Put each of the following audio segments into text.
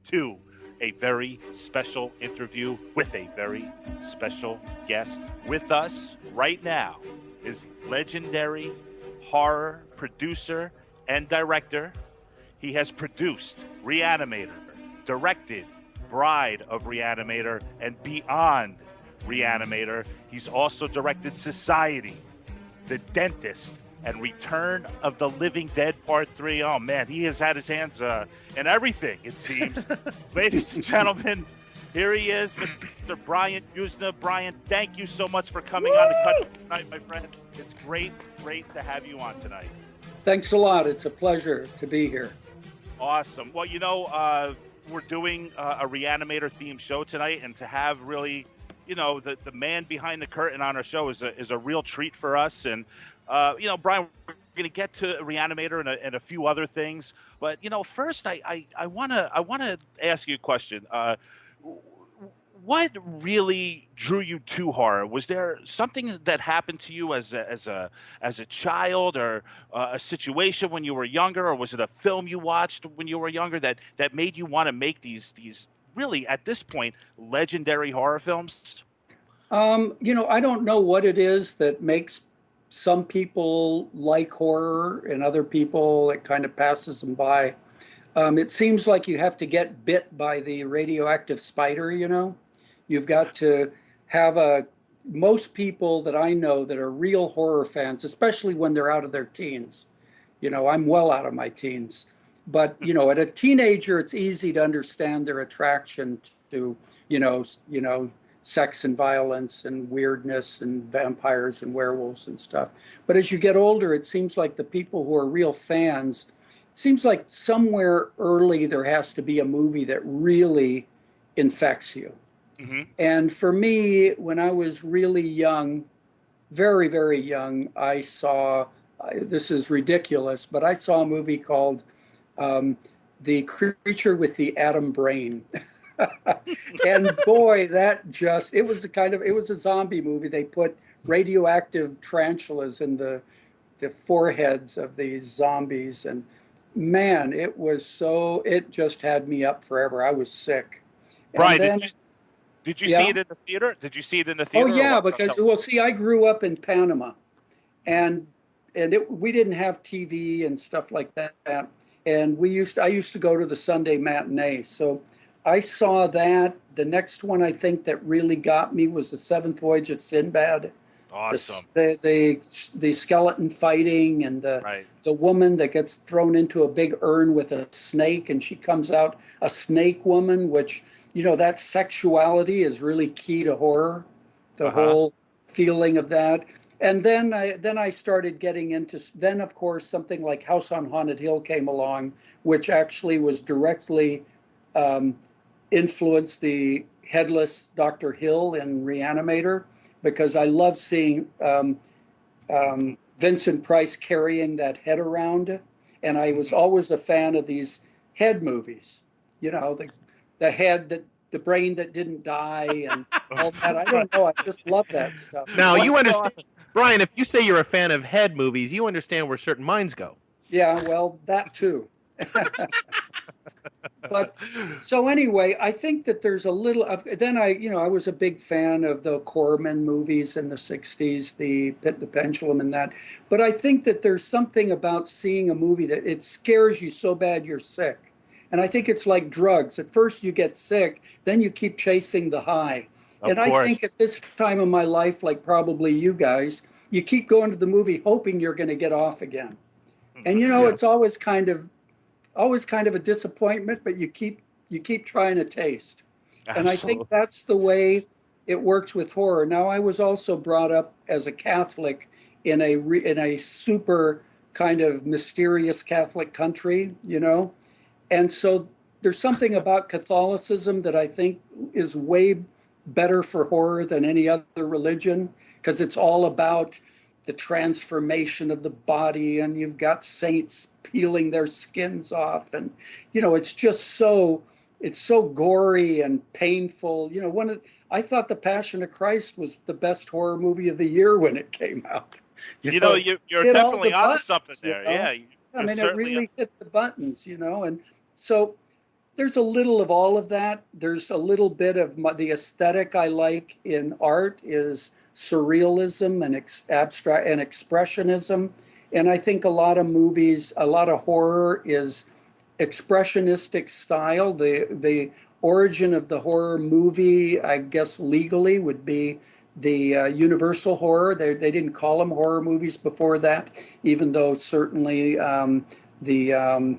to a very special interview with a very special guest. With us right now is legendary horror producer and director. He has produced ReAnimator, directed Bride of ReAnimator, and Beyond ReAnimator. He's also directed Society, The Dentist, and Return of the Living Dead Part 3. Oh, man, he has had his hands in everything, it seems. Ladies and gentlemen, here he is, Mr. Brian Yuzna. Brian, thank you so much for coming on the cut tonight, my friend. It's great to have you on tonight. Thanks a lot. It's a pleasure to be here. Awesome. Well, we're doing a ReAnimator themed show tonight, and to have really, the man behind the curtain on our show is a real treat for us. And Brian, we're going to get to ReAnimator and a few other things, but first I want to ask you a question. What really drew you to horror? Was there something that happened to you as a child, or a situation when you were younger, or was it a film you watched when you were younger that made you want to make these really, at this point, legendary horror films? I don't know what it is that makes some people like horror and other people it kind of passes them by. It seems like you have to get bit by the radioactive spider, You've got to have most people that I know that are real horror fans, especially when they're out of their teens. I'm well out of my teens. But, at a teenager, it's easy to understand their attraction to, sex and violence and weirdness and vampires and werewolves and stuff. But as you get older, it seems like the people who are real fans, it seems like somewhere early there has to be a movie that really infects you. Mm-hmm. And for me, when I was really young, very, very young, I saw, this is ridiculous, but I saw a movie called The Creature with the Atom Brain. And boy, it was a zombie movie. They put radioactive tarantulas in the foreheads of these zombies. And man, it just had me up forever. I was sick. Brian, did you see it in the theater? Did you see it in the theater? Oh yeah, because I grew up in Panama, and we didn't have TV and stuff like that. And I used to go to the Sunday matinee. So I saw that. The next one I think that really got me was The Seventh Voyage of Sinbad. Awesome. The skeleton fighting and the woman that gets thrown into a big urn with a snake, and she comes out a snake woman, which, that sexuality is really key to horror, the whole feeling of that. And then I started getting into, then of course something like House on Haunted Hill came along, which actually was directly influenced the headless Dr. Hill in ReAnimator, because I love seeing Vincent Price carrying that head around. And I was always a fan of these head movies, the head the brain that didn't die and all that. I don't know. I just love that stuff. Now, you understand, Brian, if you say you're a fan of head movies, you understand where certain minds go. Yeah, well, that too. But so anyway, I think that there's a little of, then I was a big fan of the Corman movies in the 60s, the Pendulum and that. But I think that there's something about seeing a movie that it scares you so bad you're sick. And I think it's like drugs. At first you get sick, then you keep chasing the high. And I think at this time of my life, like probably you guys, you keep going to the movie hoping you're going to get off again. And it's always kind of a disappointment, but you keep trying to taste. Absolutely. And I think that's the way it works with horror. Now, I was also brought up as a Catholic in a super kind of mysterious Catholic country, and so there's something about Catholicism that I think is way better for horror than any other religion, because it's all about the transformation of the body, and you've got saints peeling their skins off, and it's so gory and painful. I thought The Passion of Christ was the best horror movie of the year when it came out. You're definitely on something there. Yeah, it really hit the buttons. And so there's a little of all of that. There's a little bit of the aesthetic I like in art is surrealism and abstract and expressionism. And I think a lot of movies, a lot of horror is expressionistic style. The origin of the horror movie, I guess legally, would be the Universal horror. They didn't call them horror movies before that, even though certainly the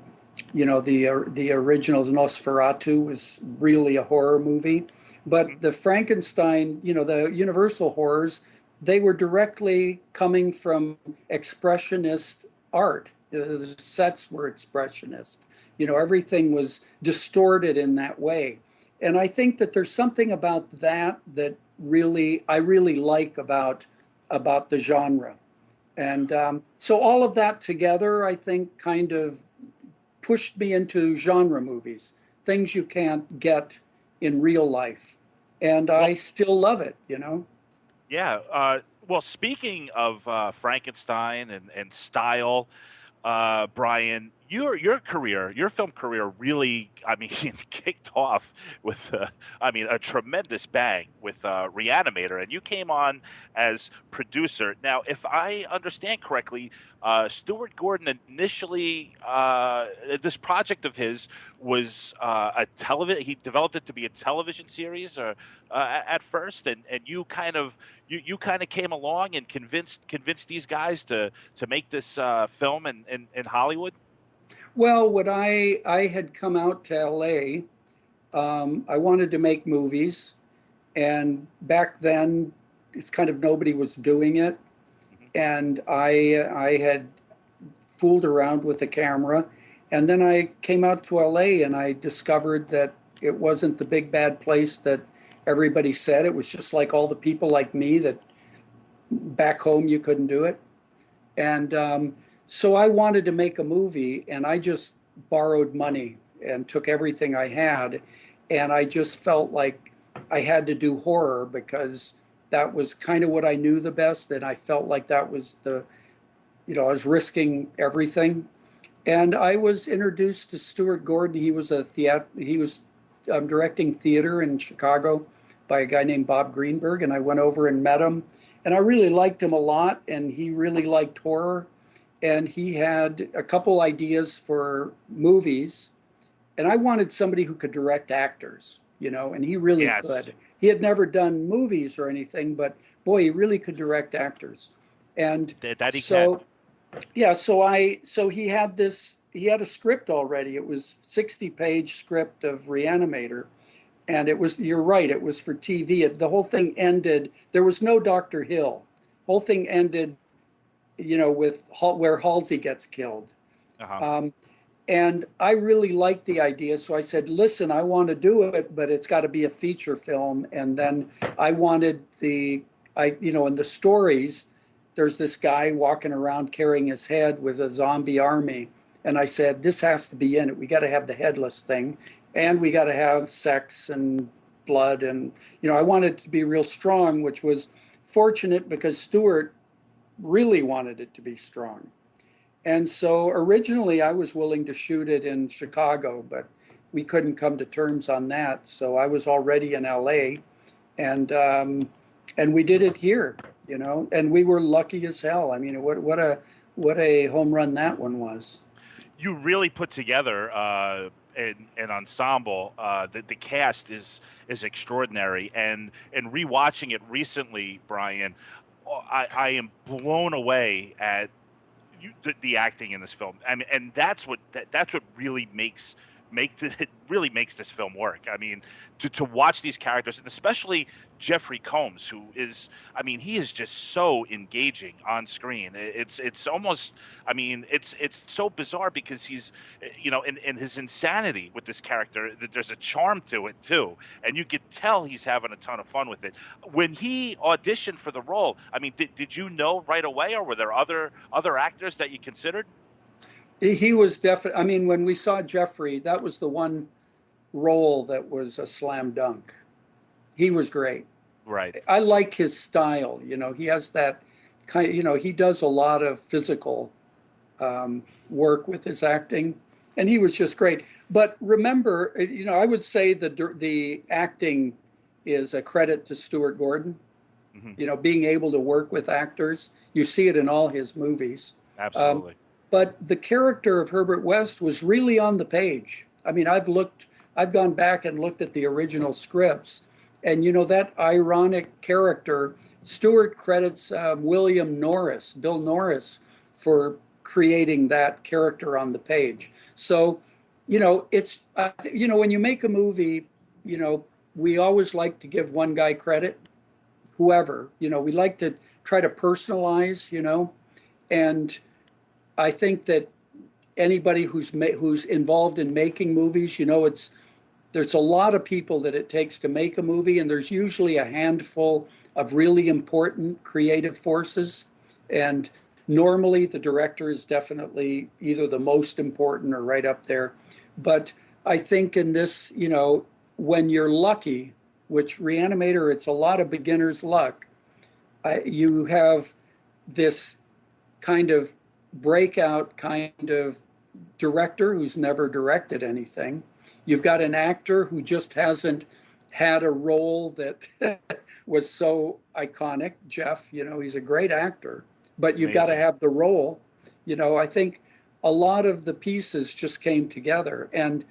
the original Nosferatu was really a horror movie. But the Frankenstein, the Universal horrors, they were directly coming from expressionist art. The sets were expressionist. Everything was distorted in that way. And I think that there's something about that I really like about the genre. And so all of that together, I think, kind of pushed me into genre movies, things you can't get in real life. And I still love it. Yeah. Well, speaking of Frankenstein and style, Brian, your film career really, I mean, kicked off with, a tremendous bang with ReAnimator, and you came on as producer. Now, if I understand correctly, Stuart Gordon initially, this project of his was a television. He developed it to be a television series, or at first, and you kind of came along and convinced these guys to make this film in Hollywood? Well, when I had come out to LA, I wanted to make movies, and back then, it's kind of nobody was doing it, Mhm. and I had fooled around with the camera, and then I came out to LA and I discovered that it wasn't the big bad place that everybody said. It was just like all the people like me that back home you couldn't do it. And so I wanted to make a movie, and I just borrowed money and took everything I had. And I just felt like I had to do horror because that was kind of what I knew the best. And I felt like that was I was risking everything. And I was introduced to Stuart Gordon. He was directing theater in Chicago by a guy named Bob Greenberg. And I went over and met him. And I really liked him a lot. And he really liked horror. And he had a couple ideas for movies. And I wanted somebody who could direct actors, and he really Yes, could. He had never done movies or anything, but boy, he really could direct actors. And that he can. so, yeah, so he had a script already. It was 60-page script of ReAnimator. And you're right, it was for TV. The whole thing ended, there was no Dr. Hill. Whole thing ended, with where Halsey gets killed. Uh-huh. Um, and I really liked the idea. So I said, listen, I want to do it, but it's got to be a feature film. And then I wanted in the stories, there's this guy walking around carrying his head with a zombie army. And I said, this has to be in it. We got to have the headless thing. And we got to have sex and blood. And, I wanted it to be real strong, which was fortunate because Stewart really wanted it to be strong. And so originally I was willing to shoot it in Chicago, but we couldn't come to terms on that. So I was already in LA, and we did it here, and we were lucky as hell. I mean, what a home run that one was. You really put together an ensemble. The cast is extraordinary, and rewatching it recently, Brian, I am blown away at the acting in this film. I mean, and that's what really it really makes this film work. I mean, to watch these characters, and especially Jeffrey Combs, who is, I mean, he is just so engaging on screen. It's almost, I mean, it's so bizarre because he's, in his insanity with this character, that there's a charm to it too, and you could tell he's having a ton of fun with it. When he auditioned for the role, I mean, did you know right away, or were there other actors that you considered? He was definitely, I mean, when we saw Jeffrey, that was the one role that was a slam dunk. He was great. Right. I like his style. He has that kind. He does a lot of physical work with his acting, and he was just great. But remember, I would say the acting is a credit to Stuart Gordon. Hmm. Being able to work with actors. You see it in all his movies. Um, Absolutely. but the character of Herbert West was really on the page. I mean, I've gone back and looked at the original scripts, and that ironic character, Stewart credits Bill Norris, for creating that character on the page. So, it's when you make a movie, you know, we always like to give one guy credit, whoever, we like to try to personalize, and I think that anybody who's involved in making movies, there's a lot of people that it takes to make a movie, and there's usually a handful of really important creative forces. And normally the director is definitely either the most important or right up there. But I think in this, when you're lucky, which ReAnimator, it's a lot of beginner's luck. You have this kind of breakout kind of director who's never directed anything. You've got an actor who just hasn't had a role that was so iconic. Jeff, he's a great actor, but you've got to Amazing. have the role. I think a lot of the pieces just came together. And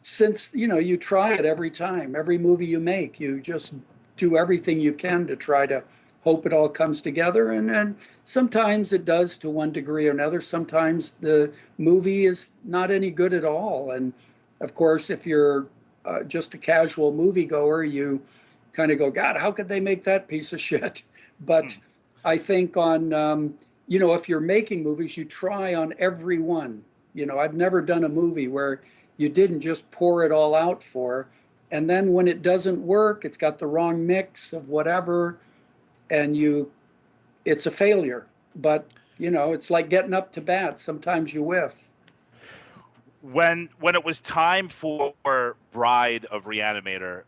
since, you try it every time, every movie you make, you just do everything you can to try to hope it all comes together. And sometimes it does to one degree or another. Sometimes the movie is not any good at all. And of course, if you're just a casual moviegoer, you kind of go, God, how could they make that piece of shit? But I think if you're making movies, you try on every one. I've never done a movie where you didn't just pour it all out for. And then when it doesn't work, it's got the wrong mix of whatever, and it's a failure. But it's like getting up to bat. Sometimes you whiff. When it was time for Bride of ReAnimator,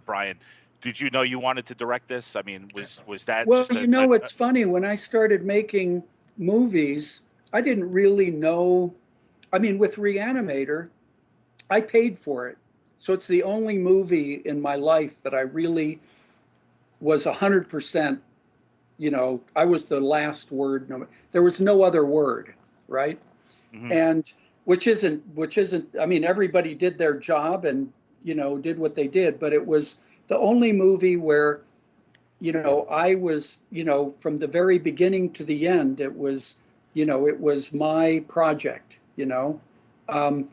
Brian, did you know you wanted to direct this? I mean, was that Well, just it's funny. When I started making movies, I didn't really know. I mean, with ReAnimator, I paid for it. So it's the only movie in my life that I really was 100%, I was the last word. No, there was no other word, right? Mhm. And which isn't, I mean, everybody did their job and, did what they did, but it was the only movie where, I was, from the very beginning to the end, it was my project, Um,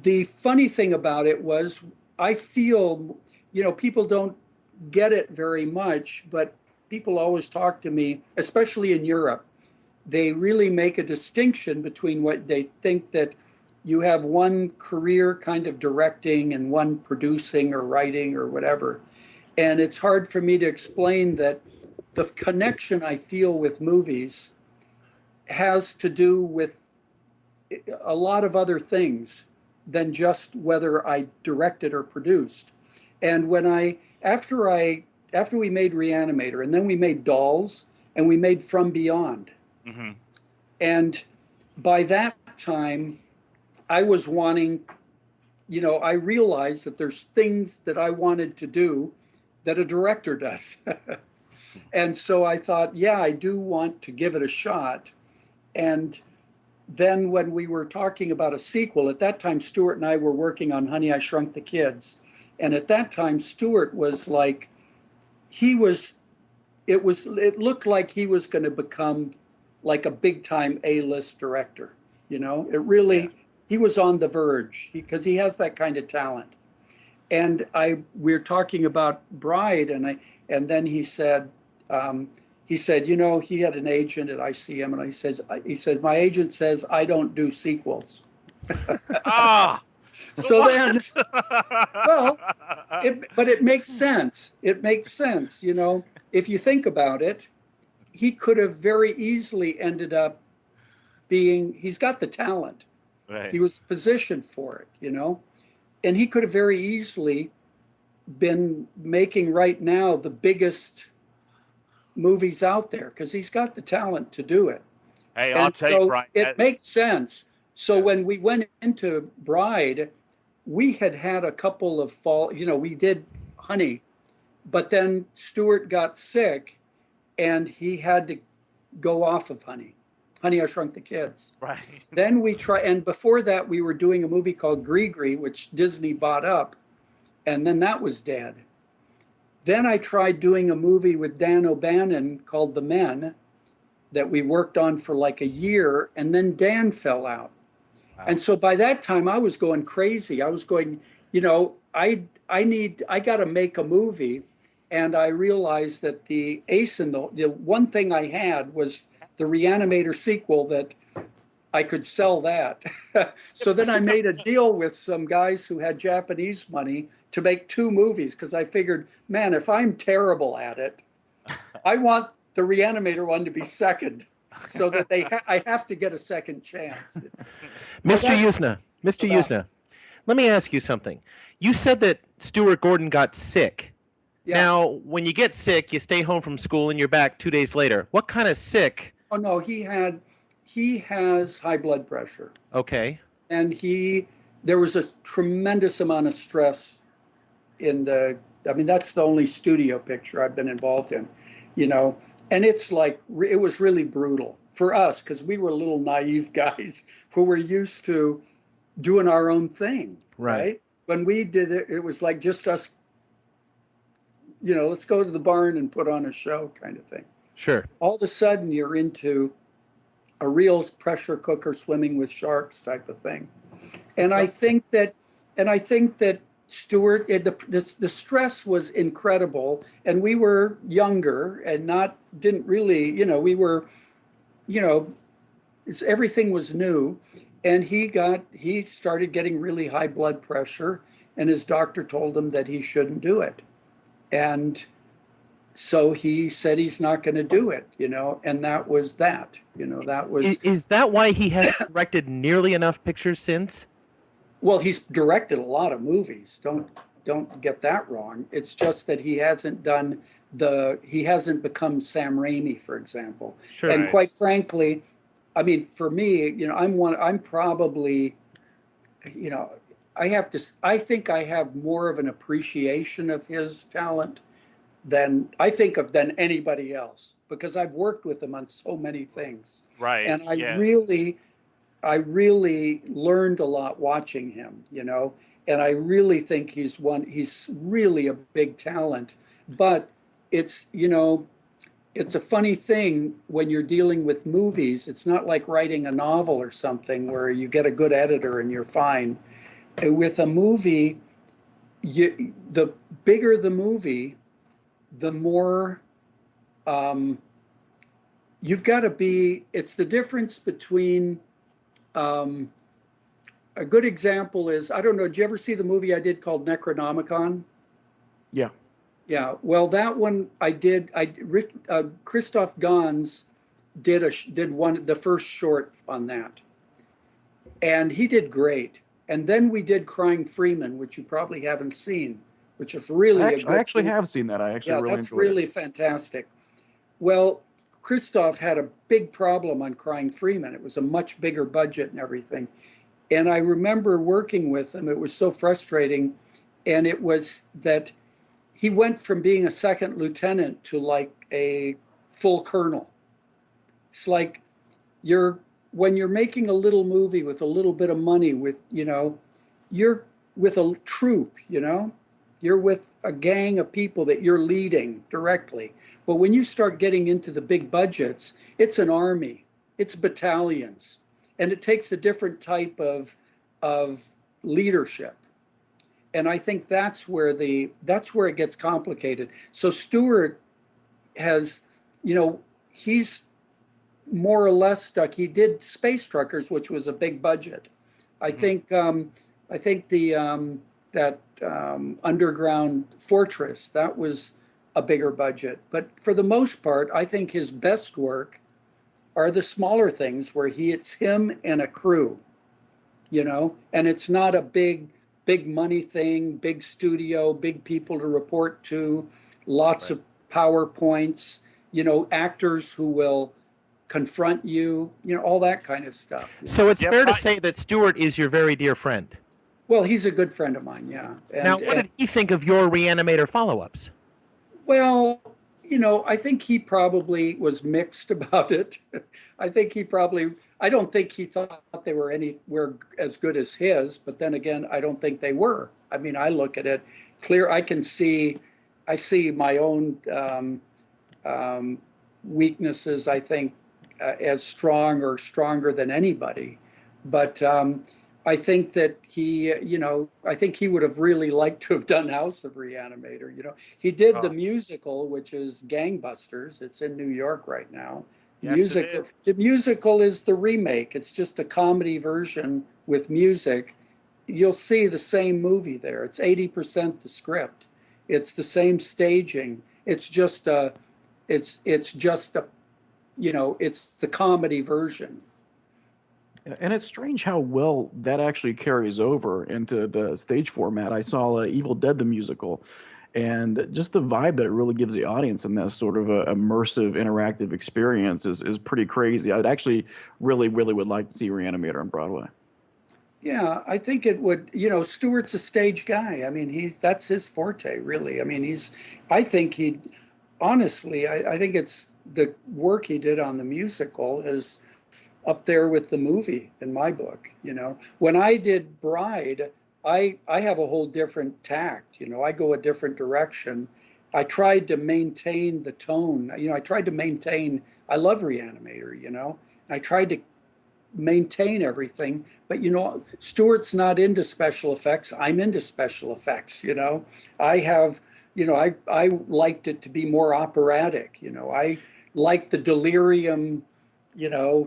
the funny thing about it was I feel, people don't get it very much, but people always talk to me, especially in Europe. They really make a distinction between what they think that you have one career kind of directing and one producing or writing or whatever. And it's hard for me to explain that the connection I feel with movies has to do with a lot of other things than just whether I directed or produced. And after we made ReAnimator, and then we made Dolls, and we made From Beyond. Mhm. And by that time, I was wanting, I realized that there's things that I wanted to do that a director does. And so I thought, yeah, I do want to give it a shot. And then when we were talking about a sequel, at that time, Stuart and I were working on Honey, I Shrunk the Kids. And at that time, Stuart was like, it looked like he was going to become like a big time A-list director. It Yeah. really, he was on the verge because he has that kind of talent. And we're talking about Bride, and then he said, he had an agent at ICM, and he says, my agent says I don't do sequels. Ah, So then, what? well, but it makes sense. It makes sense, if you think about it. He could have very easily ended up he's got the talent. Right. He was positioned for it, and he could have very easily been making right now the biggest movies out there because he's got the talent to do it. Hey, I'll And tell you, so Brian. it makes sense. So Yeah. when we went into Bride, we had had a couple of we did Honey, but then Stewart got sick and he had to go off of Honey, I Shrunk the Kids. Right. Then and before that, we were doing a movie called Gree, which Disney bought up, and then that was dead. Then I tried doing a movie with Dan O'Bannon called The Men that we worked on for like a year, and then Dan fell out. Wow. And so by that time, I was going crazy. I was going, I got to make a movie, and I realized that the ace in the one thing I had was the ReAnimator sequel that I could sell that. So then I made a deal with some guys who had Japanese money to make 2 movies because I figured, man, if I'm terrible at it, I want the ReAnimator one to be second, so that I have to get a second chance. Mr. Yuzna, let me ask you something. You said that Stuart Gordon got sick. Yeah. Now, when you get sick, you stay home from school and you're back 2 days later. What kind of sick? Oh no, he has high blood pressure. Okay. And there was a tremendous amount of stress that's the only studio picture I've been involved in, and it's like, it was really brutal for us because we were little naive guys who were used to doing our own thing. Right. When we did it, it was like just us, let's go to the barn and put on a show kind of thing. Sure. All of a sudden you're into a real pressure cooker swimming with sharks type of thing. And I think that Stuart, the stress was incredible, and we were younger and didn't really, we were, everything was new, and he started getting really high blood pressure, and his doctor told him that he shouldn't do it. And so he said he's not going to do it, and that was that. Is that why he hasn't directed nearly enough pictures since? Well, he's directed a lot of movies. Don't get that wrong. It's just that he hasn't become Sam Raimi, for example. Sure. And quite frankly, for me, I'm probably, I think I have more of an appreciation of his talent than anybody else, because I've worked with him on so many things. Right. And I really learned a lot watching him, and I really think he's really a big talent. But it's a funny thing when you're dealing with movies. It's not like writing a novel or something where you get a good editor and you're fine. With a movie, the bigger the movie, the more you've got to be. It's the difference between a good example is, I don't know, did you ever see the movie I did called Necronomicon? Yeah. Yeah. Well, that one I did. Christoph Gans did the first short on that, and he did great. And then we did Crying Freeman, which you probably haven't seen, which is really I actually have seen that. I actually really enjoyed it. That's really fantastic. Well, Christoph had a big problem on Crying Freeman. It was a much bigger budget and everything. And I remember working with him. It was so frustrating. And it was that he went from being a second lieutenant to like a full colonel. It's like when you're making a little movie with a little bit of money, you're with a troop, you're with a gang of people that you're leading directly. But when you start getting into the big budgets, it's an army, it's battalions, and it takes a different type of leadership. And I think that's where it gets complicated. So Stewart has, he's more or less stuck. He did Space Truckers, which was a big budget. I think that Underground Fortress, that was a bigger budget. But for the most part, I think his best work are the smaller things where it's him and a crew, and it's not a big money thing, big studio, big people to report to, lots of PowerPoints, actors who will confront you, all that kind of stuff. So it's Yeah, fair to say that Stewart is your very dear friend. Well, he's a good friend of mine, yeah. Now, what did he think of your ReAnimator follow-ups? Well, I think he probably was mixed about it. I don't think he thought they were anywhere as good as his, but then again, I don't think they were. I mean, I look at it clear. I see my own weaknesses, I think, as strong or stronger than anybody. But I think that I think he would have really liked to have done House of ReAnimator. He did the musical, which is Gangbusters. It's in New York right now. Yes, it is. The musical is the remake. It's just a comedy version with music. You'll see the same movie there. It's 80% the script. It's the same staging. It's the comedy version. And it's strange how well that actually carries over into the stage format. I saw Evil Dead the musical, and just the vibe that it really gives the audience in that sort of a immersive, interactive experience is pretty crazy. I'd actually really, really would like to see ReAnimator on Broadway. Yeah, I think it would. Stewart's a stage guy. I mean, that's his forte, really. I mean, I think I think it's the work he did on the musical is up there with the movie in my book. When I did Bride, I have a whole different tact. I go a different direction. I tried to maintain the tone. I love ReAnimator. I tried to maintain everything, but Stewart's not into special effects. I'm into special effects. I liked it to be more operatic. I like the delirium, the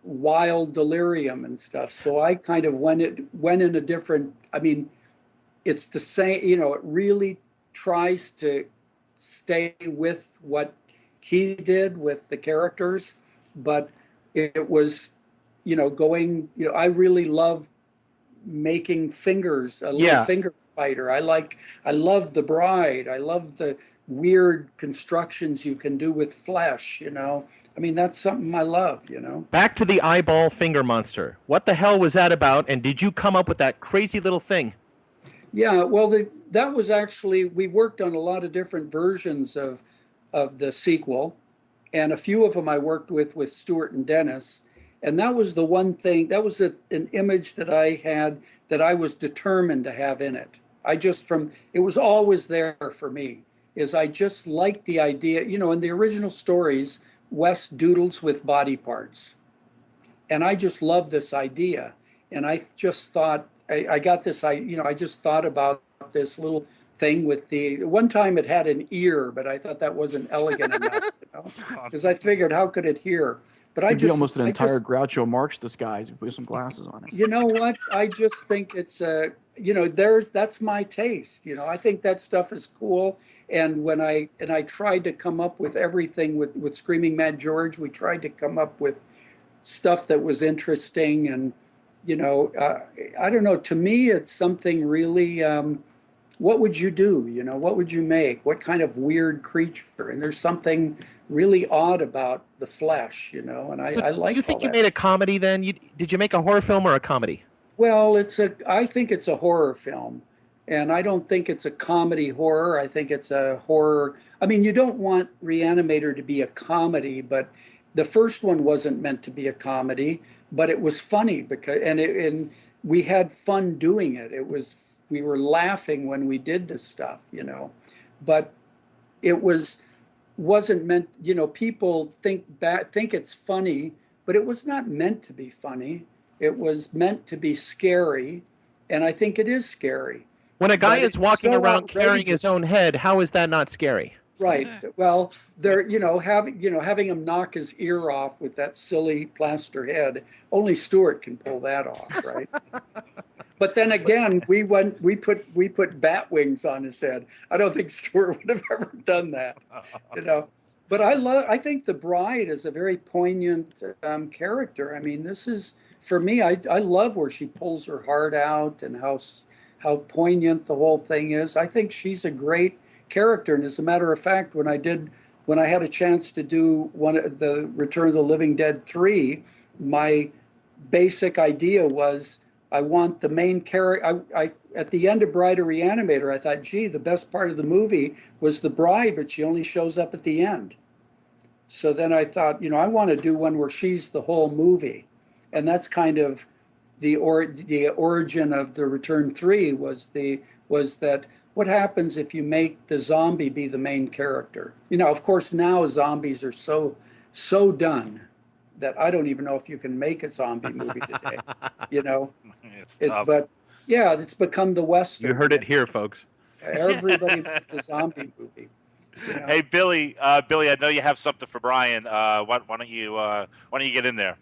wild delirium and stuff. So I kind of went in a different. I mean, it's the same. It really tries to stay with what he did with the characters, but it was, I really love making fingers, a little finger fighter. I love the Bride. I love the weird constructions you can do with flesh. I mean, that's something I love. Back to the eyeball finger monster. What the hell was that about? And did you come up with that crazy little thing? Yeah, well, that was actually, we worked on a lot of different versions of the sequel, and a few of them I worked with Stuart and Dennis. And that was the one thing, that was an image that I had that I was determined to have in it. It was always there for me, is I just liked the idea, in the original stories, Wes doodles with body parts. And I just love this idea. And I just thought, I got this, I just thought about this little thing with one time it had an ear, but I thought that wasn't elegant enough, because I figured, how could it hear? But It'd be almost an entire Groucho Marx disguise. You put some glasses on it. You know what? I just think it's that's my taste. I think that stuff is cool. And when I tried to come up with everything with Screaming Mad George, we tried to come up with stuff that was interesting. And I don't know. To me, it's something really. What would you do? What would you make? What kind of weird creature? And there's something really odd about the flesh, and I like. Do you think you made a comedy then? Did you make a horror film or a comedy? Well, I think it's a horror film, and I don't think it's a comedy horror. I think it's a horror. I mean, you don't want ReAnimator to be a comedy, but the first one wasn't meant to be a comedy, but it was funny because and we had fun doing it. We were laughing when we did this stuff, but it wasn't meant, people think it's funny, but it was not meant to be funny. It was meant to be scary, and I think it is scary. When a guy is walking around carrying his own head, how is that not scary? Right. Well, having him knock his ear off with that silly plaster head, only Stuart can pull that off, right? But then again, we put bat wings on his head. I don't think Stuart would have ever done that, But I think the Bride is a very poignant character. I mean, this is, for me, I love where she pulls her heart out and how poignant the whole thing is. I think she's a great character. And as a matter of fact, when I did when I had a chance to do one of the Return of the Living Dead 3, my basic idea was I want the main character. I at the end of Bride of Reanimator, I thought, gee, the best part of the movie was the bride, but she only shows up at the end. So then I thought, I want to do one where she's the whole movie, and that's kind of the origin of the Return 3 was that what happens if you make the zombie be the main character? Of course now zombies are so done that I don't even know if you can make a zombie movie today. It's tough. But yeah, it's become the Western. You heard it here, folks. Everybody makes the zombie movie. Hey, Billy, I know you have something for Brian. Why don't you get in there?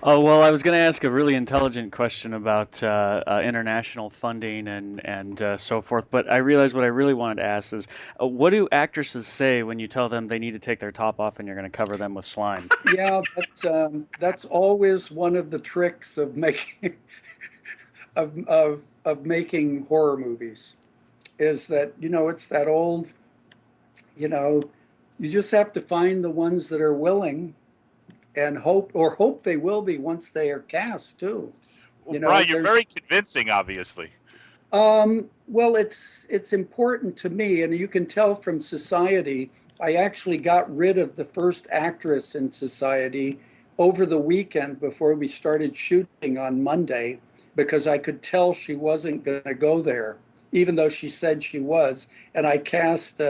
Oh, well, I was going to ask a really intelligent question about international funding and so forth, but I realized what I really wanted to ask is, what do actresses say when you tell them they need to take their top off and you're going to cover them with slime? Yeah, that's always one of the tricks of making of making horror movies, is that it's that old, you just have to find the ones that are willing. And hope they will be once they are cast too. Well, Brian, you're very convincing, obviously. Well, it's important to me, and you can tell from Society. I actually got rid of the first actress in Society over the weekend before we started shooting on Monday, because I could tell she wasn't going to go there, even though she said she was. And I cast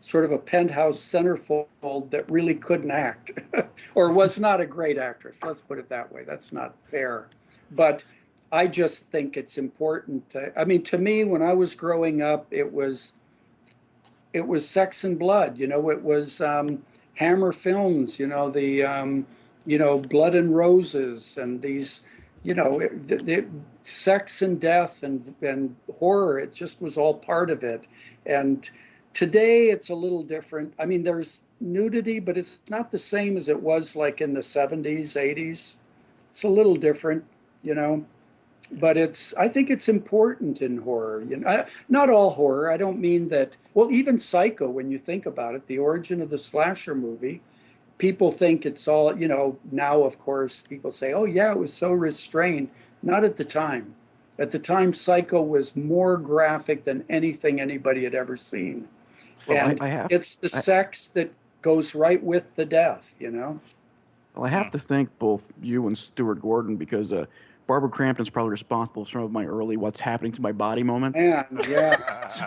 sort of a penthouse centerfold that really couldn't act or was not a great actress. Let's put it that way. That's not fair. But I just think it's important to me, when I was growing up, it was Sex and Blood, it was Hammer Films, the Blood and Roses, and these, sex and death and horror. It just was all part of it. And today, it's a little different. I mean, there's nudity, but it's not the same as it was like in the 70s, 80s. It's a little different, but I think it's important in horror. Not all horror. I don't mean that. Well, even Psycho, when you think about it, the origin of the slasher movie, people think it's all, now, of course, people say, oh, yeah, it was so restrained. Not at the time. At the time, Psycho was more graphic than anything anybody had ever seen. Well, and it's the sex that goes right with the death, Well, I have to thank both you and Stuart Gordon, because Barbara Crampton's probably responsible for some of my early "what's happening to my body" moments. Man, yeah.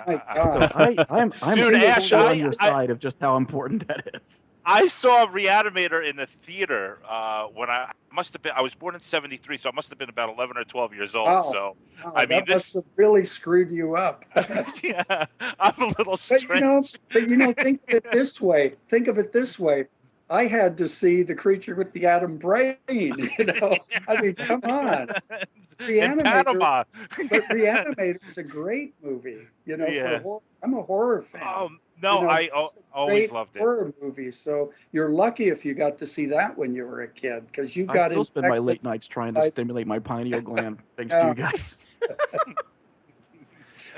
My God. So I'm Dude, Ash, on your side of just how important that is. I saw ReAnimator in the theater when I was born in '73, so I must have been about 11 or 12 years old. Wow. So Wow, I mean, that must have really screwed you up. Yeah, I'm a little strange. But think of it this way. I had to see The Creature with the Atom Brain. I mean, come on. In Panama. But ReAnimator is a great movie. Yeah. I'm a horror fan. No, I always loved it. Horror movie. So you're lucky if you got to see that when you were a kid, because you got. I still spend my late nights trying to stimulate my pineal gland, thanks to you guys.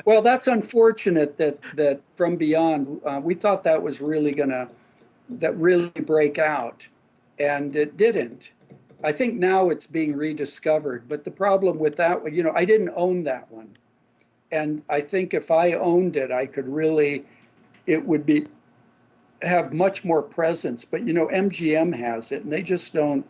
Well, that's unfortunate that From Beyond, we thought that was really gonna break out, and it didn't. I think now it's being rediscovered, but the problem with that one, I didn't own that one, and I think if I owned it, I could really, it would have much more presence. But MGM has it, and they just don't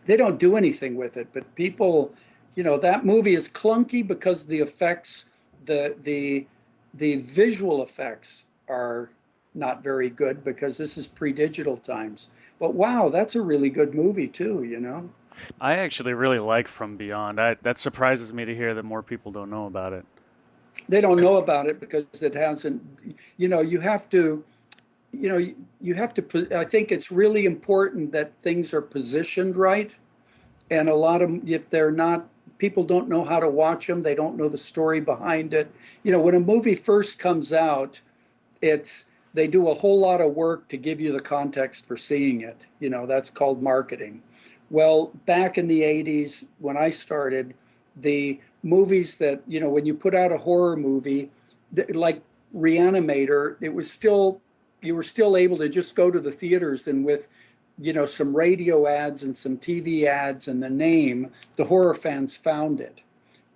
do anything with it. But people, that movie is clunky because the effects, the visual effects are not very good, because this is pre-digital times. But wow, that's a really good movie too, I actually really like From Beyond. That surprises me to hear that more people don't know about it. They don't know about it because it hasn't, you have to, I think it's really important that things are positioned right. And a lot of, if they're not, people don't know how to watch them. They don't know the story behind it. When a movie first comes out, they do a whole lot of work to give you the context for seeing it. That's called marketing. Well, back in the 80s, when I started, the movies that, when you put out a horror movie, like ReAnimator, it was still, you were still able to just go to the theaters, and with, some radio ads and some TV ads and the name, the horror fans found it.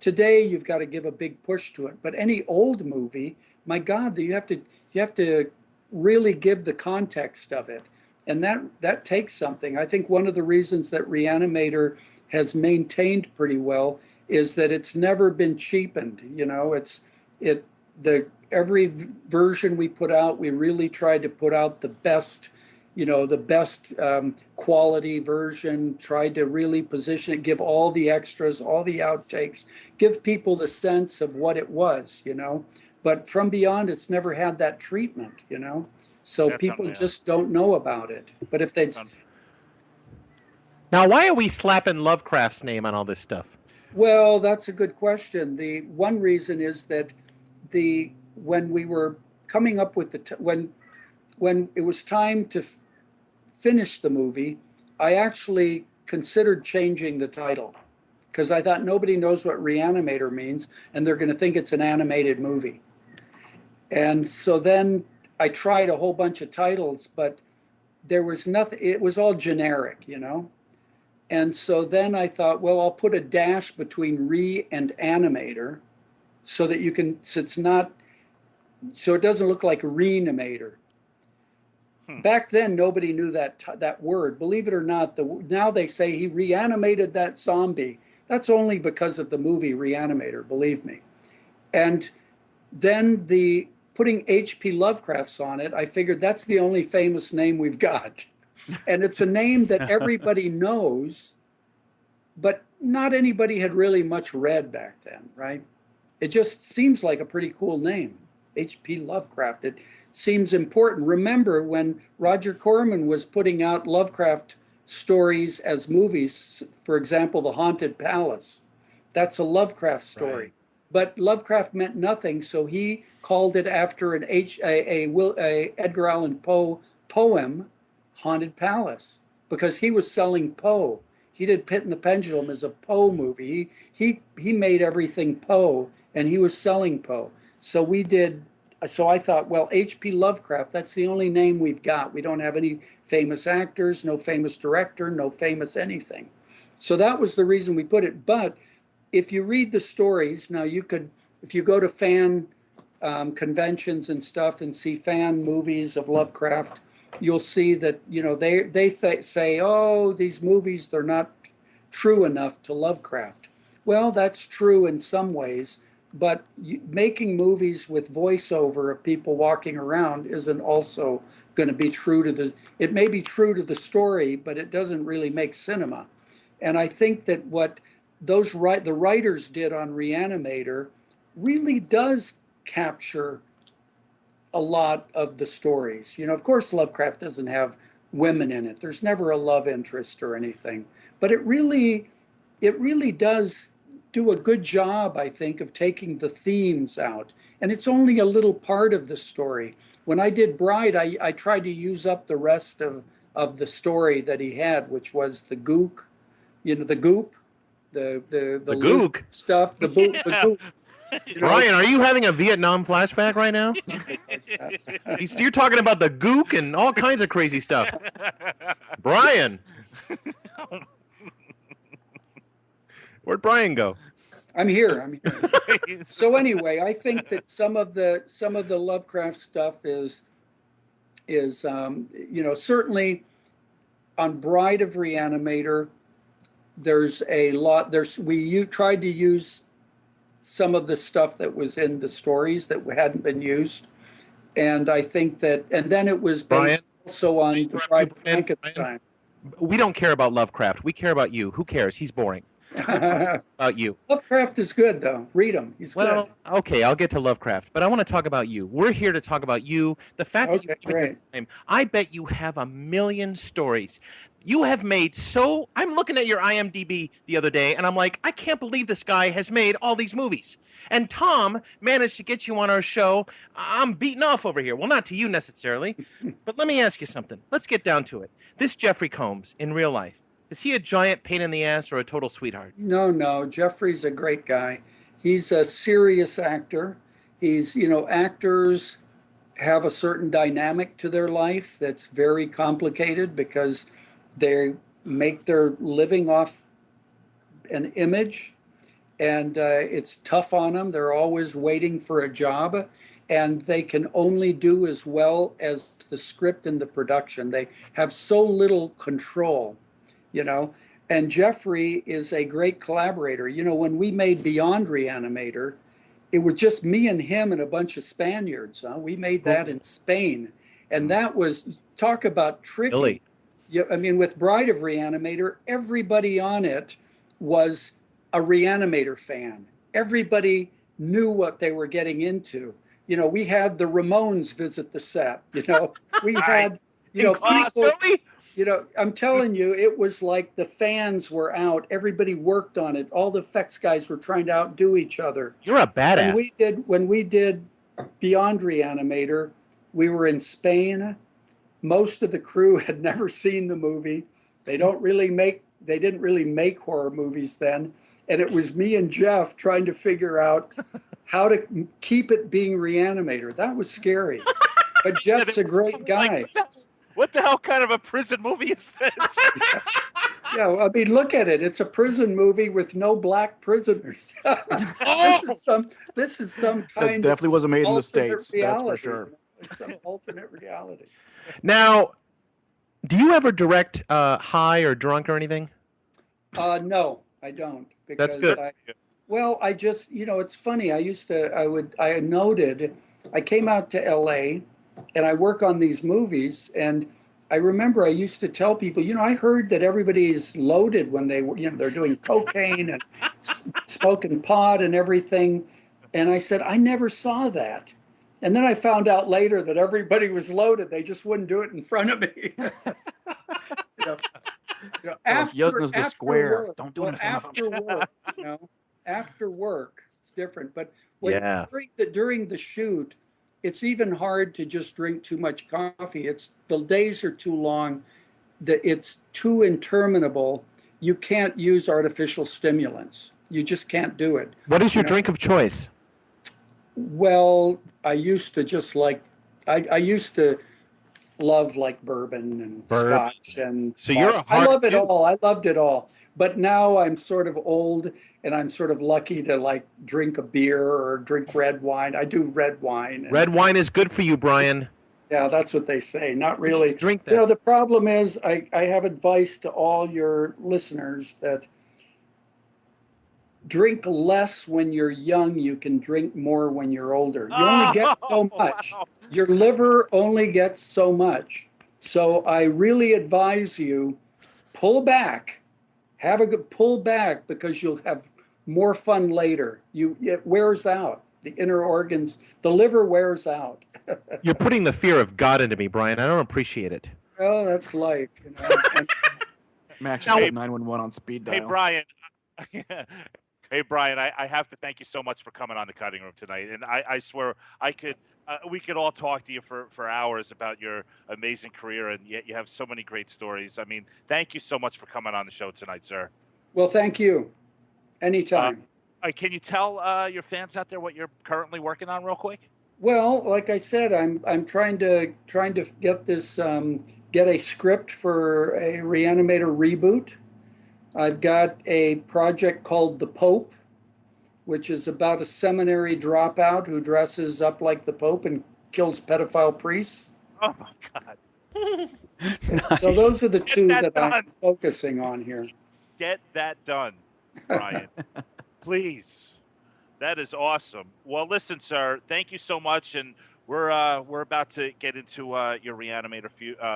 Today, you've got to give a big push to it. But any old movie, my God, you have to really give the context of it, and that takes something. I think one of the reasons that ReAnimator has maintained pretty well is that it's never been cheapened. Every version we put out, we really tried to put out the best, quality version, tried to really position it, give all the extras, all the outtakes, give people the sense of what it was, But from beyond, it's never had that treatment, So That's people unreal. just don't know about it. But if they'd... Now, why are we slapping Lovecraft's name on all this stuff? Well, that's a good question. The one reason is that when we were coming up with when it was time to finish the movie, I actually considered changing the title, because I thought nobody knows what ReAnimator means, and they're going to think it's an animated movie. And so then I tried a whole bunch of titles, but there was nothing. It was all generic, And so then I thought, well, I'll put a dash between re and animator, so that you can, so it doesn't look like ReAnimator. Back then, nobody knew that word. Believe it or not, now they say he reanimated that zombie. That's only because of the movie ReAnimator, believe me. And then putting H.P. Lovecraft's on it, I figured that's the only famous name we've got. And it's a name that everybody knows, but not anybody had really much read back then, right? It just seems like a pretty cool name, H.P. Lovecraft. It seems important. Remember when Roger Corman was putting out Lovecraft stories as movies, for example, The Haunted Palace. That's a Lovecraft story. Right. But Lovecraft meant nothing, so he called it after an Edgar Allan Poe poem, Haunted Palace, because he was selling Poe. He did Pit and the Pendulum as a Poe movie. He made everything Poe, and he was selling Poe. So I thought, well, H.P. Lovecraft, that's the only name we've got. We don't have any famous actors, no famous director, no famous anything. So that was the reason we put it. But if you read the stories, now if you go to fan conventions and stuff and see fan movies of Lovecraft, you'll see that, they say, oh, these movies, they're not true enough to Lovecraft. Well, that's true in some ways, but making movies with voiceover of people walking around isn't also going to be true to it may be true to the story, but it doesn't really make cinema. And I think that what the writers did on ReAnimator really does capture a lot of the stories. Of course, Lovecraft doesn't have women in it. There's never a love interest or anything, but it really does do a good job, I think, of taking the themes out. And it's only a little part of the story. When I did Bride, I tried to use up the rest of the story that he had, which was the gook, the goop, the gook stuff, the goop. Brian, are you having a Vietnam flashback right now? You're talking about the gook and all kinds of crazy stuff. Brian. Where'd Brian go? I'm here. So anyway, I think that some of the Lovecraft stuff is certainly on Bride of ReAnimator. There's a lot. We tried to use some of the stuff that was in the stories that hadn't been used, and I think that, and then it was based also on the Bride of Frankenstein. We don't care about Lovecraft. We care about you. Who cares? He's boring. About you. Lovecraft is good, though. Read him. He's good. Okay, I'll get to Lovecraft, but I want to talk about you. We're here to talk about you. The fact that you took your time. I bet you have a million stories. You have made I'm looking at your IMDb the other day, and I'm like, I can't believe this guy has made all these movies. And Tom managed to get you on our show. I'm beating off over here. Well, not to you necessarily, but let me ask you something. Let's get down to it. This Jeffrey Combs in real life, is he a giant pain in the ass or a total sweetheart? No. Jeffrey's a great guy. He's a serious actor. He's, actors have a certain dynamic to their life that's very complicated because they make their living off an image, and it's tough on them. They're always waiting for a job, and they can only do as well as the script and the production. They have so little control, you know. And Jeffrey is a great collaborator. You know, when we made Beyond ReAnimator, it was just me and him and a bunch of Spaniards. Huh? We made that in Spain, and that was, talk about tricky. Really? Yeah, I mean, with Bride of ReAnimator, everybody on it was a ReAnimator fan. Everybody knew what they were getting into. You know, we had the Ramones visit the set. You know, we had, you know, people. You know, I'm telling you, it was like the fans were out. Everybody worked on it. All the effects guys were trying to outdo each other. You're a badass. When we did Beyond ReAnimator, we were in Spain. Most of the crew had never seen the movie. They didn't really make horror movies then. And it was me and Jeff trying to figure out how to keep it being ReAnimator. That was scary. But Jeff's a great guy. What the hell kind of a prison movie is this? Yeah, I mean, look at it. It's a prison movie with no black prisoners. This is some kind that definitely wasn't made in the States. Reality. That's for sure. It's an alternate reality. Now, do you ever direct high or drunk or anything? No, I don't. That's good. I just, you know, it's funny. I came out to LA and I work on these movies, and I remember I used to tell people, you know, I heard that everybody's loaded when they're doing cocaine and smoking pot and everything. And I said, I never saw that. And then I found out later that everybody was loaded. They just wouldn't do it in front of me. Yuzna's the square. Work, don't do it in front of them. Work, you know, after work, it's different. But during the shoot, it's even hard to just drink too much coffee. The days are too long. It's too interminable. You can't use artificial stimulants. You just can't do it. What is your drink of choice? Well, I used to I used to love like bourbon and scotch and so you're a I love it all. I loved it all. But now I'm sort of old and I'm sort of lucky to like drink a beer or drink red wine. I do red wine. Red wine is good for you, Brian. Yeah, that's what they say. Not really. Drink that. You know, the problem is I have advice to all your listeners that drink less when you're young. You can drink more when you're older. You only get so much. Wow. Your liver only gets so much. So I really advise you, pull back. Have a good pull back because you'll have more fun later. It wears out. The inner organs, the liver wears out. You're putting the fear of God into me, Brian. I don't appreciate it. Well, that's life. You know? Max, 911 on speed dial. Hey, Brian. Hey, Brian, I have to thank you so much for coming on the cutting room tonight. And I swear we could all talk to you for hours about your amazing career, and yet you have so many great stories. I mean, thank you so much for coming on the show tonight, sir. Well, thank you. Anytime. Can you tell your fans out there what you're currently working on real quick? Well, like I said, I'm trying to get this get a script for a ReAnimator reboot. I've got a project called The Pope, which is about a seminary dropout who dresses up like the Pope and kills pedophile priests. Oh my God. Nice. So those are the two that I'm focusing on here. Get that done, Brian. Please. That is awesome. Well, listen, sir, thank you so much. And we're about to get into your ReAnimator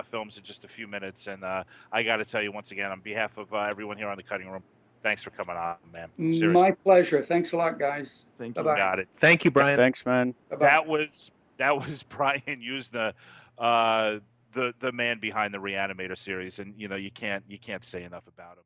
films in just a few minutes. And I got to tell you once again, on behalf of everyone here on the cutting room, thanks for coming on, man. Seriously. My pleasure. Thanks a lot, guys. Thank you. Bye-bye. Got it. Thank you, Brian. Thanks, man. Bye-bye. That was Brian Yuzna, the man behind the ReAnimator series, and you know you can't say enough about him.